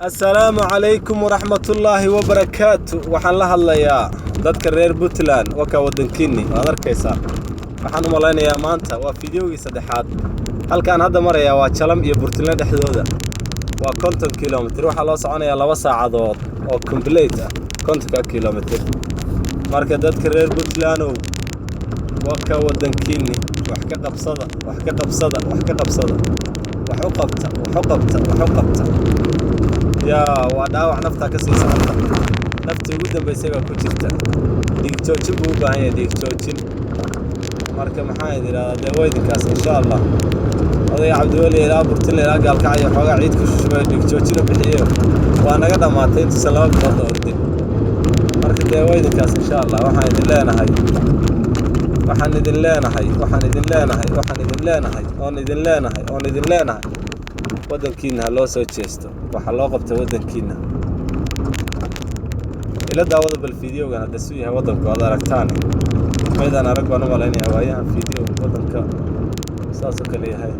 السلام عليكم ورحمة الله وبركاته. waxaan la hadlayaa dadka reer Puntland oo ka wadankiini waad arkaysaa. waxaan u maleynayaa maanta waa fiidiyoogii saddexaad. halkaan hadda maraya waa Jalam iyo Puntland dhexdooda. waa 50 kilomitir waxa loo soconayaa 2 saacadood oo complete ah 50 kilomitir. marka dadka reer Puntland oo ka wadankiini wax ka qabsada wax u qabta يا وداوع نفتا كسي سعودة نفتي وقدم بيسيبها كجرتا ديك توجين بوباهية ديك توجين ماركا محايد إلى دويدي كاس إن شاء الله هذا يا عبد الولي إلى بورتين إلى قال كعي حوغا عيد كشوشبه ديك توجين بحييه وأنا قد ماتين تسلوك بضا أردين ماركا دويدي كاس إن شاء الله وحان إذن لنا هاي وحان إذن لنا هاي waddankiina loo soo jeesto waxa loo qabtay waddankiina ila daawada bal fiidiyoogan hadda suu yahay waddanku aad aragtaan meedaan arag baan u maleynayaa waayahan fiidiyo waddanka saas oo kale yahay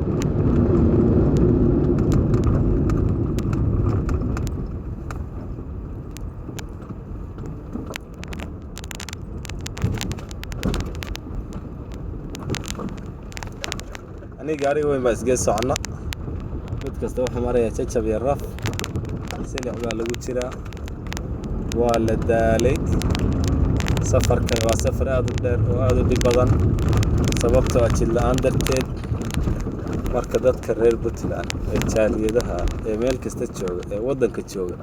ani gaariga weyn baa isgees soconna mid kasta wuxuu marayaa jajab iyo raf silix baa lagu jiraa waa la daalay safarkan waa safar aad u dheer oo aad u dhib badan sababtoo ah jid la'aan darteed marka dadka reer Puntland ee jaaliyadaha ee meel kasta jooga ee waddanka jooga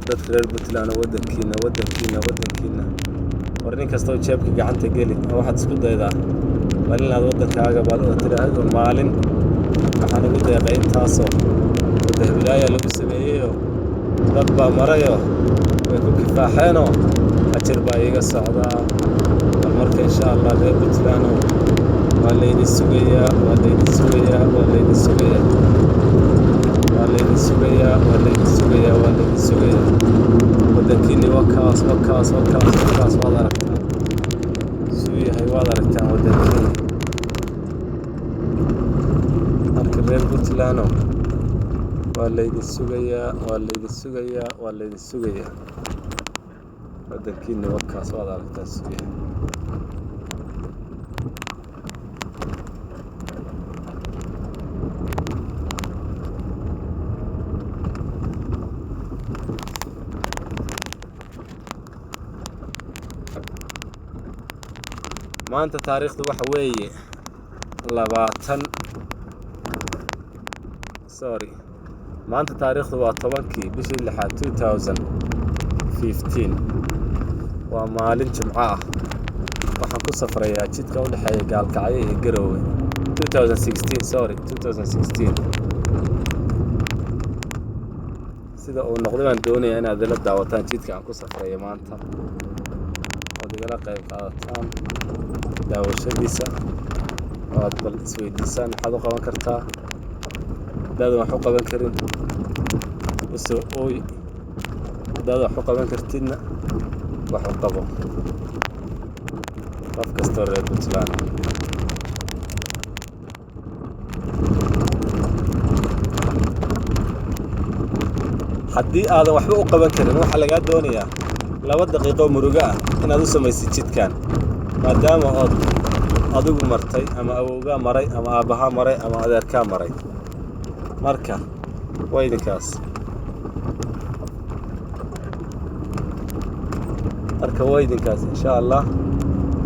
dadka reer Puntland waddankiina war nin kasta oo jeebka gacanta geli waxaad isku daydaa maalin aad waddankaaga baad u tiraahdo maalin waxaan ugu deeqay intaasoo wadahbilaaya lagu sameeyeyo dad baa marayo way ku kifaaxeenoo ajir baa iiga socdaa bal marka insha allah reer Puntland waa laydi sugayaa waddankiini wakaas waad aragtaa suu yahay waad aragtaan waddankiini reer Puntland waa laydi sugayaa waddankiina wakaas waad aragtaa sugayaa maanta taariikhdu waxa weeye 20 maanta taariikhdu waa 10kii bishii 6 2015 waa maalin jimco ah waxaan ku safrayaa jidka u dhaxeeya gaalkacyo iyo Garowe 2016 sida uu noqday baan doonayaa inaad la daawataan jidka aan ku safrayo maanta oo digala qayb qaadataan daawashadiisa oo aad bal isweydiisaan maxaad u qaban kartaa dad wax u qaban karin usoo ooy dad wax u qaban kartidna wax u qabo qof kasta reer Puntland haddii aadan waxba u qaban karin waxa laga doonayaa 2 daqiiqo murugo ah inaad u samaysid jidkan maadaama ood adigu martay ama awowga maray ama aabaha maray ama adeerka maray marka waydinkaas insha Allah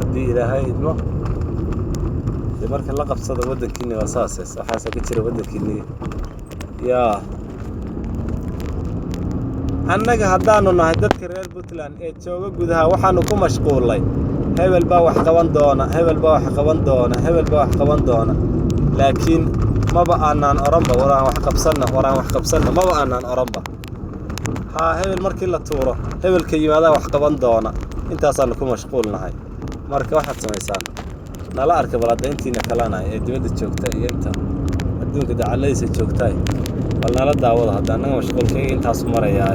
haddii ilaahay idmo marka la qabsado waddankiina waa saasas waxaas ka jira waddankiina yaa annaga haddaanu nahay dadka reer Puntland ee jooga gudaha waxaanu ku mashquulay hebel baa wax qaban doona laakiin maba aanan oranba waraan wax qabsanna maba aanan oranba hebel markii la tuuro hebelka yimaada wax qaban doona intaasaan ku mashquulnahay marka waxaad samaysaan nala arka baladayntiina kalana ee dibadda joogta iyo inta adduunka dacaladiisa joogtay bal nala daawada haddaan naga mashquulkayga intaas marayaa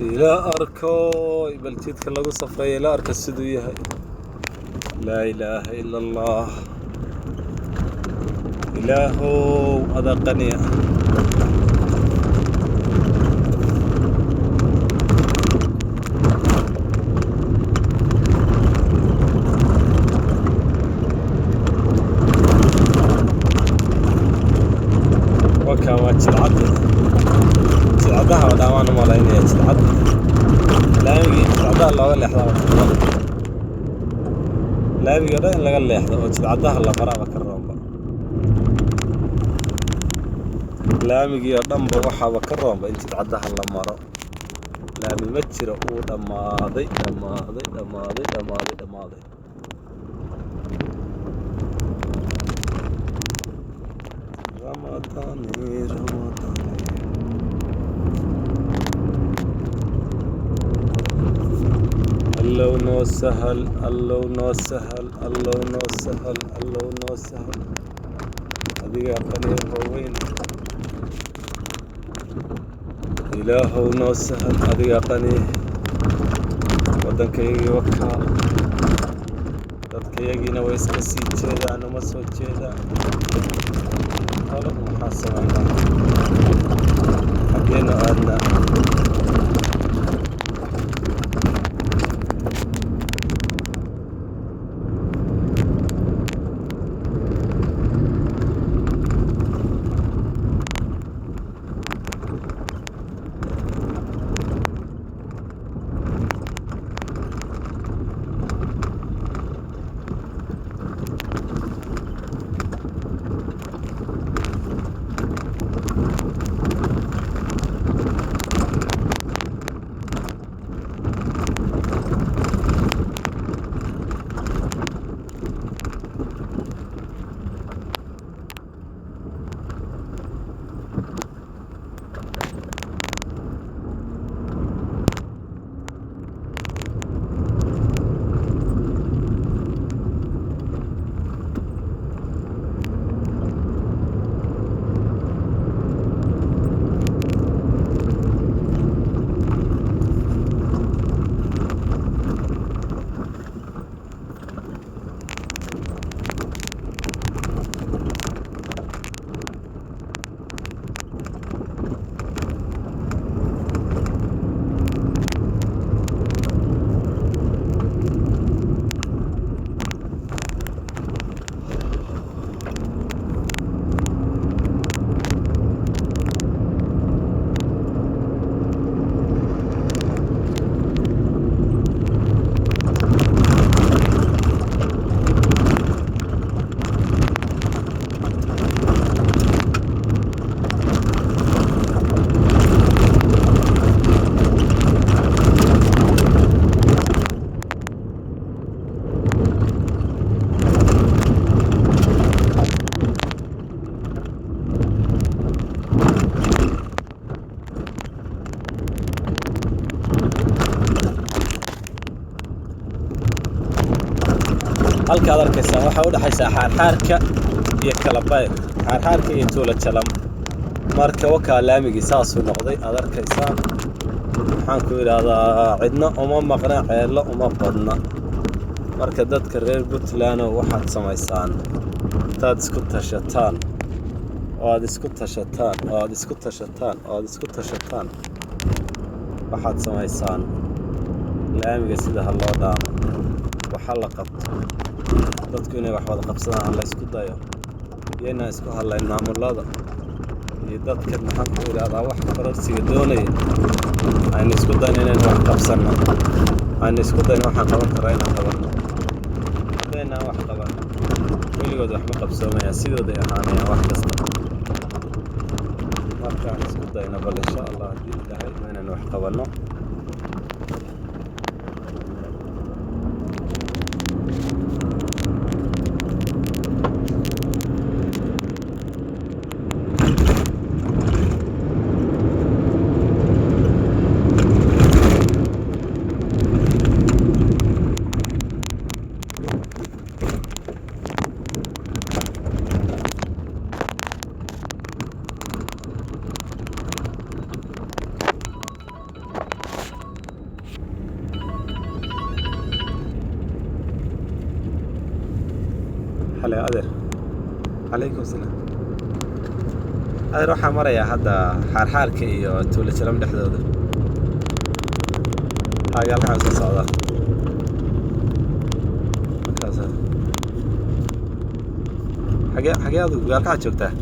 إلى أركوي بل جدك لغو صفري إلى أرك السدوية هاي لا إله إلا الله إلهو هذا قنية وكما تلعدها ودامان مالين تلعد لا يجي تلعدها الله ولا يحضر لا يجي ولا اللي يحضر وتلعدها الله قرابة كرامة لا يجي دمب وحا بكرامة انت تلعدها الله مرة لا يمتشر دماضي دماضي دماضي دماضي دماضي رمضاني رمضاني اللون والسهل اللون والسهل اللون والسهل اللون والسهل هذه قنية وين إلهنا والسهل هذه قنية ودنك يجي وكا dadka yagina way iska sii jeedaan uma soo jeedaan qalab maxaa sameynaa xageena aadna halka aad arkaysaa waxa u dhaxaysa xaarxaarka iyo kala bayr xaarxaarka iyo tuula jalam marka waka laamigi saas u noqday aad arkaysaa waxaan ku yiraahdaa cidna uma maqna ceelo uma badna marka dadka reer Puntland waxaad samaysaan taad isku tashataan oo aad isku tashataan oo aad isku tashataan oo aad isku tashataan waxaad samaysaan laamiga sida loo dhaamo waxa la qabto dadku inay wax wada qabsadaan la isku dayo iyana isku halayn maamulada iyo dadka maxaan ku yiraahdaa wax qararsiga doonaya aan isku dayn inaan wax qabsano aan isku dayn waxaan qaban karaa inaan qabano hadayna wax qabano weligood wax ma qabsoomaya sidooda ahaanaya wax kasta markaan isku dayna bal insha Allah hadii ilaahay inaan wax qabano هلا أدر. عليكم السلام. أدر waxaa maraya hadda xaarxaarka iyo tuulo jaram dhexdooda. Hagaal waxaan soo socdaa. Markaas xagee aad gaalka joogtaa?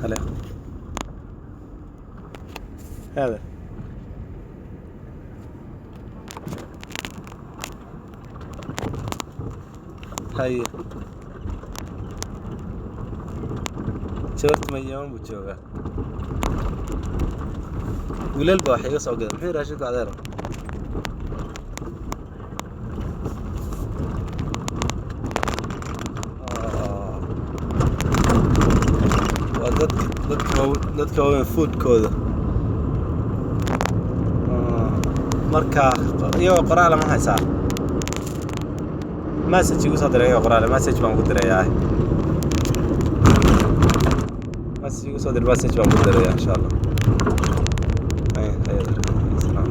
هلا هذا هيا شورت مليون بتشوفه وليل بواحد يقصوا كذا محي راشد قاعد يرى dadka waa food kooda marka iyagoo qoraal ma haysaa message igu soo diray iyagoo qoraal message baan ku dirayaa message igu soo dir message baan ku dirayaa insha Allah salaam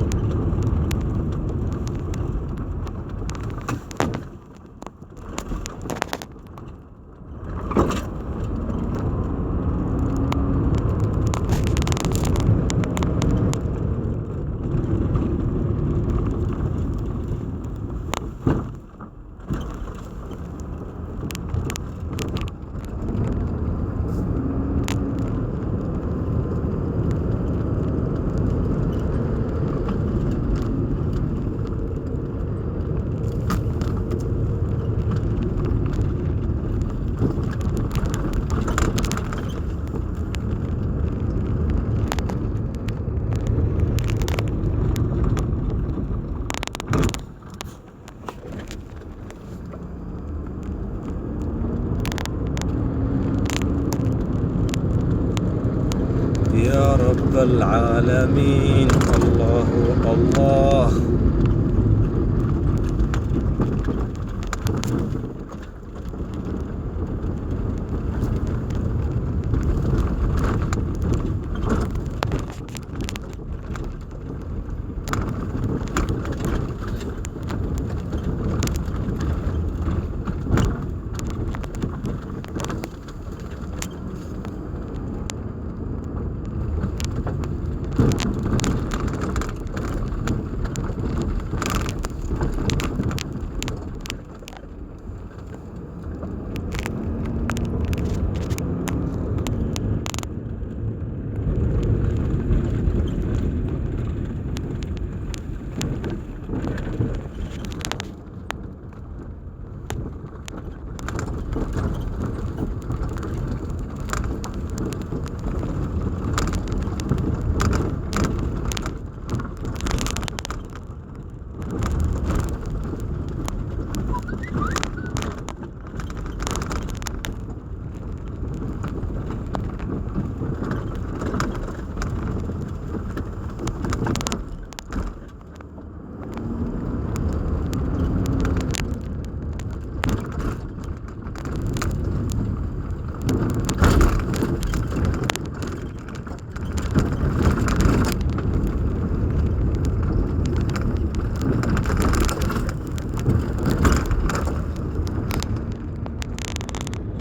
يا رب العالمين الله الله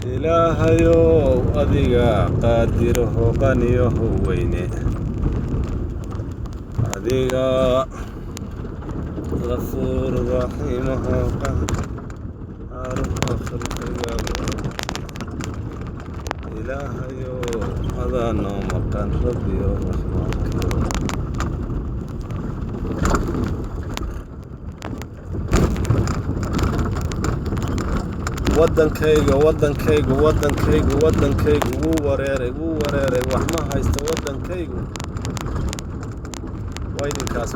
إلهيو أديغا قادره قنيه وينه أديغا غفور رحيمه عارف آخر إلهيو هذا نوم كان ربي الرحمن wadankayga wuu wareeray wax ma haysto wadankaygu waydinkaas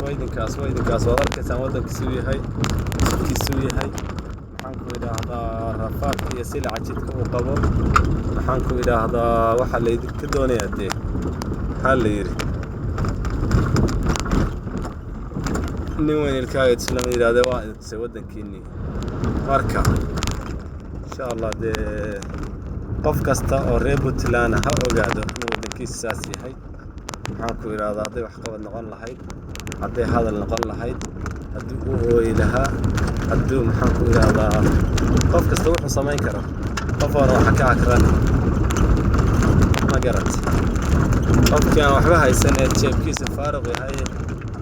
waad arkaysaan wadankiisuu yahay jidkiisuu yahay maxaan ku idhaahdaa rafaadka iyo silaca jidka uu qabo maxaan ku idhaahdaa waxa laydinka doonayaa dee maxaa la yidhi nin weyn ilkaaga islama yidhahdee waa idintusay wadankiinnii marka insha Allah dee qof kasta oo reer Puntland ha ogaado inuu wadankiisa saas yahay maxaan ku idhaahdaa hadday waxqabad noqon lahayd, hadday hadal noqon lahayd, haddii uu ooyi lahaa, hadduu maxaan ku idhaahdaa qof kasta wuxuu samayn karo. qof oona waxa ka akran ma garat. qofkii aan waxba haysan ee jeebkiisa faaruq yahay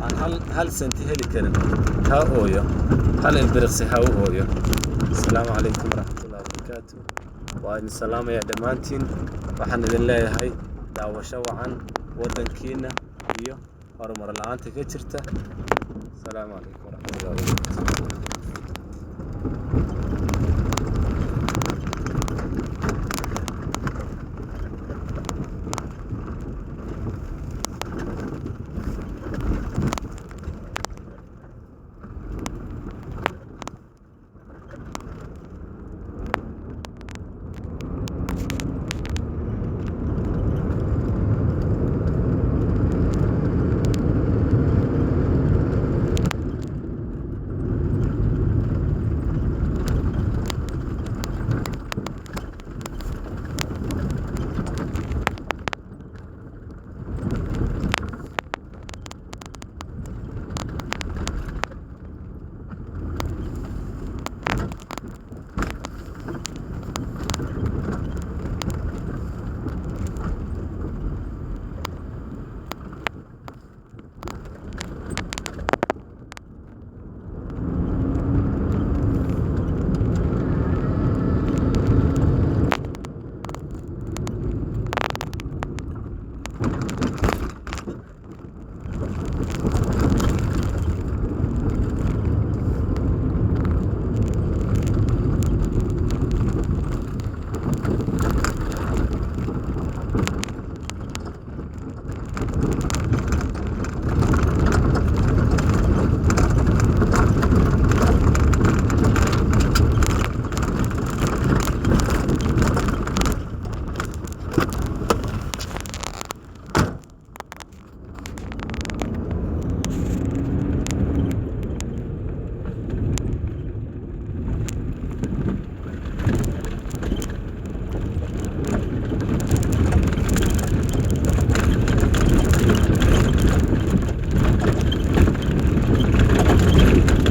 aan hal senti heli karin ha ooyo, hal ilbiriqsi ha u ooyo. asalaamu calaykum waraxmatullahi wabarakaatu. waa idin salaamaya dhammaantiin. waxaan idin leeyahay daawasho wacan waddankiina iyo horumar la'aanta ka jirta. asalaamu calaykum waraxmatullahi wabarakaatu.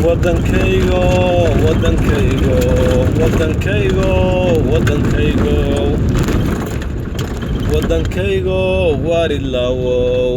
waddankaygo waddankaygo waddankaygo waddankaygo waddankaygo waarilaawow.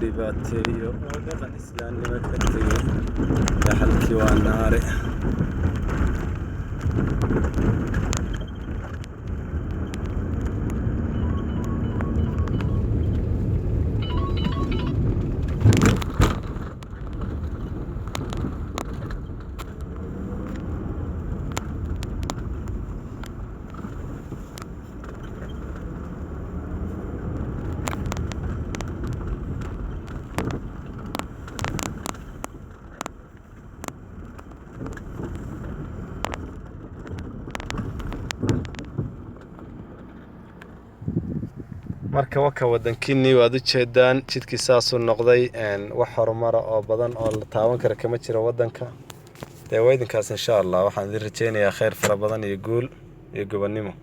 dhibaateeyo oo dhaqan islaamnimo ka tegay dhaxalkii waa naare. marka waka wadankiinii waad u jeedaan jidkii saasuu noqday wax horumara oo badan oo la taaban kara kama jiro wadanka dee waa idinkaas insha Allah waxaan idin rajaynayaa khayr fara badan iyo guul iyo gobonimo